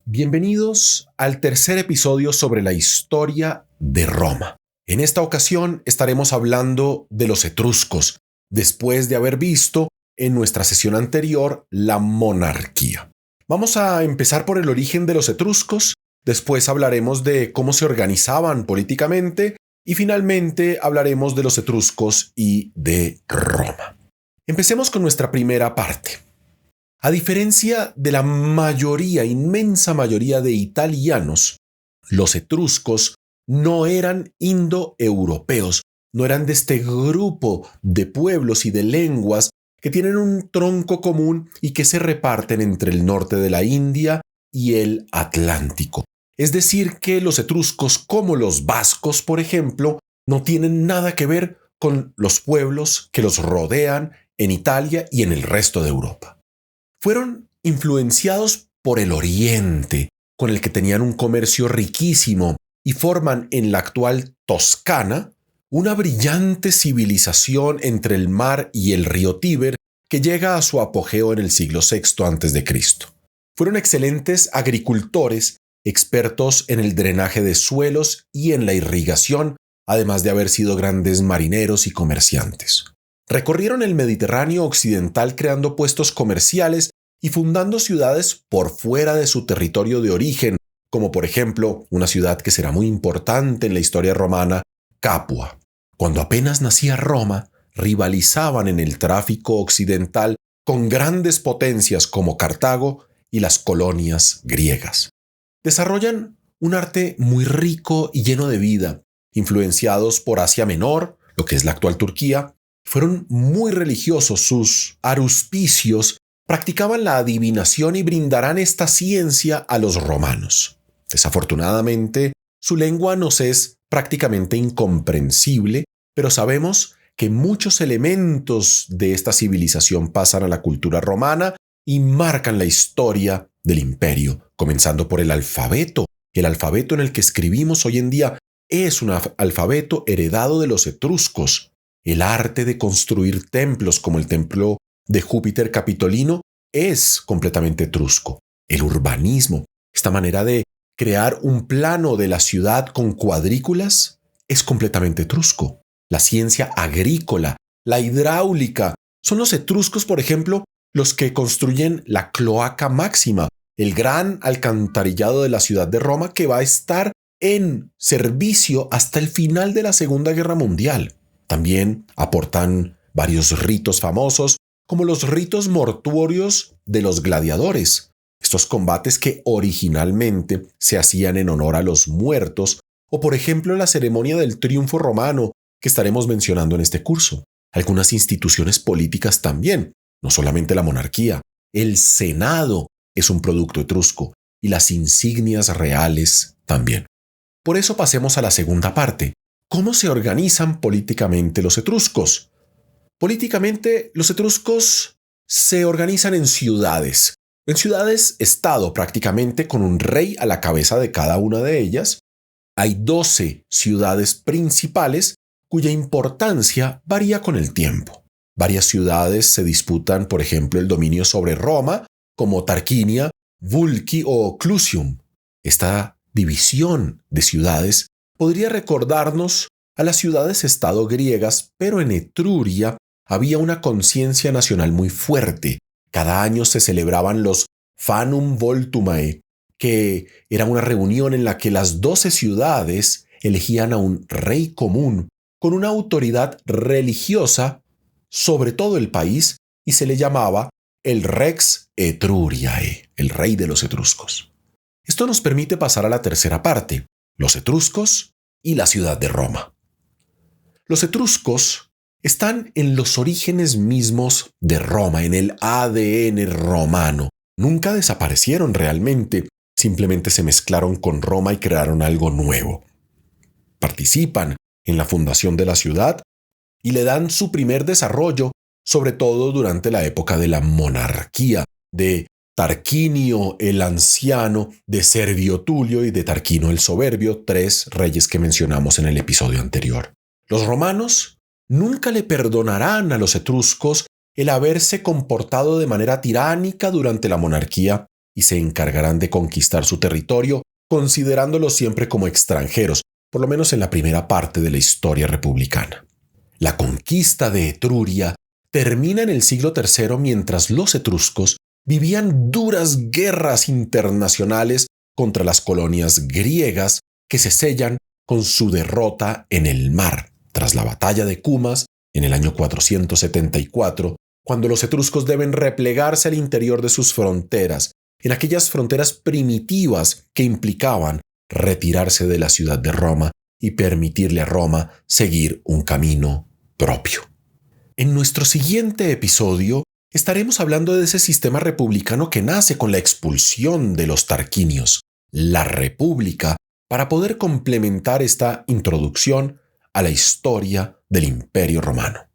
Bienvenidos al tercer episodio sobre la historia de Roma. En esta ocasión estaremos hablando de los etruscos, después de haber visto en nuestra sesión anterior la monarquía. Vamos a empezar por el origen de los etruscos, después hablaremos de cómo se organizaban políticamente y finalmente hablaremos de los etruscos y de Roma. Empecemos con nuestra primera parte. A diferencia de la inmensa mayoría de italianos, los etruscos no eran indoeuropeos, no eran de este grupo de pueblos y de lenguas que tienen un tronco común y que se reparten entre el norte de la India y el Atlántico. Es decir, que los etruscos, como los vascos, por ejemplo, no tienen nada que ver con los pueblos que los rodean en Italia y en el resto de Europa. Fueron influenciados por el Oriente, con el que tenían un comercio riquísimo y forman en la actual Toscana una brillante civilización entre el mar y el río Tíber que llega a su apogeo en el siglo VI a.C. Fueron excelentes agricultores, expertos en el drenaje de suelos y en la irrigación, además de haber sido grandes marineros y comerciantes. Recorrieron el Mediterráneo occidental creando puestos comerciales y fundando ciudades por fuera de su territorio de origen, como por ejemplo una ciudad que será muy importante en la historia romana, Capua. Cuando apenas nacía Roma, rivalizaban en el tráfico occidental con grandes potencias como Cartago y las colonias griegas. Desarrollan un arte muy rico y lleno de vida, influenciados por Asia Menor, lo que es la actual Turquía. Fueron muy religiosos, sus aruspicios practicaban la adivinación y brindarán esta ciencia a los romanos. Desafortunadamente, su lengua nos es prácticamente incomprensible, pero sabemos que muchos elementos de esta civilización pasan a la cultura romana y marcan la historia del imperio, comenzando por el alfabeto. El alfabeto en el que escribimos hoy en día es un alfabeto heredado de los etruscos. El arte de construir templos como el templo de Júpiter Capitolino es completamente etrusco. El urbanismo, esta manera de crear un plano de la ciudad con cuadrículas, es completamente etrusco. La ciencia agrícola, la hidráulica, son los etruscos, por ejemplo, los que construyen la Cloaca Máxima, el gran alcantarillado de la ciudad de Roma que va a estar en servicio hasta el final de la Segunda Guerra Mundial. También aportan varios ritos famosos, como los ritos mortuorios de los gladiadores, estos combates que originalmente se hacían en honor a los muertos, o por ejemplo la ceremonia del triunfo romano, que estaremos mencionando en este curso. Algunas instituciones políticas también, no solamente la monarquía. El Senado es un producto etrusco y las insignias reales también. Por eso pasemos a la segunda parte. ¿Cómo se organizan políticamente los etruscos? Políticamente, los etruscos se organizan en ciudades-estado prácticamente, con un rey a la cabeza de cada una de ellas. Hay 12 ciudades principales cuya importancia varía con el tiempo. Varias ciudades se disputan, por ejemplo, el dominio sobre Roma, como Tarquinia, Vulci o Clusium. Esta división de ciudades podría recordarnos a las ciudades-estado griegas, pero en Etruria había una conciencia nacional muy fuerte. Cada año se celebraban los Fanum Voltumae, que era una reunión en la que las 12 ciudades elegían a un rey común con una autoridad religiosa sobre todo el país y se le llamaba el Rex Etruriae, el rey de los etruscos. Esto nos permite pasar a la tercera parte, los etruscos y la ciudad de Roma. Los etruscos están en los orígenes mismos de Roma, en el ADN romano. Nunca desaparecieron realmente, simplemente se mezclaron con Roma y crearon algo nuevo. Participan en la fundación de la ciudad y le dan su primer desarrollo, sobre todo durante la época de la monarquía, de Tarquinio el Anciano, de Servio Tulio y de Tarquino el Soberbio, 3 reyes que mencionamos en el episodio anterior. Los romanos nunca le perdonarán a los etruscos el haberse comportado de manera tiránica durante la monarquía y se encargarán de conquistar su territorio considerándolos siempre como extranjeros, por lo menos en la primera parte de la historia republicana. La conquista de Etruria termina en el siglo III mientras los etruscos vivían duras guerras internacionales contra las colonias griegas que se sellan con su derrota en el mar tras la batalla de Cumas en el año 474, cuando los etruscos deben replegarse al interior de sus fronteras, en aquellas fronteras primitivas que implicaban retirarse de la ciudad de Roma y permitirle a Roma seguir un camino propio. En nuestro siguiente episodio estaremos hablando de ese sistema republicano que nace con la expulsión de los tarquinios, la República, para poder complementar esta introducción a la historia del Imperio Romano.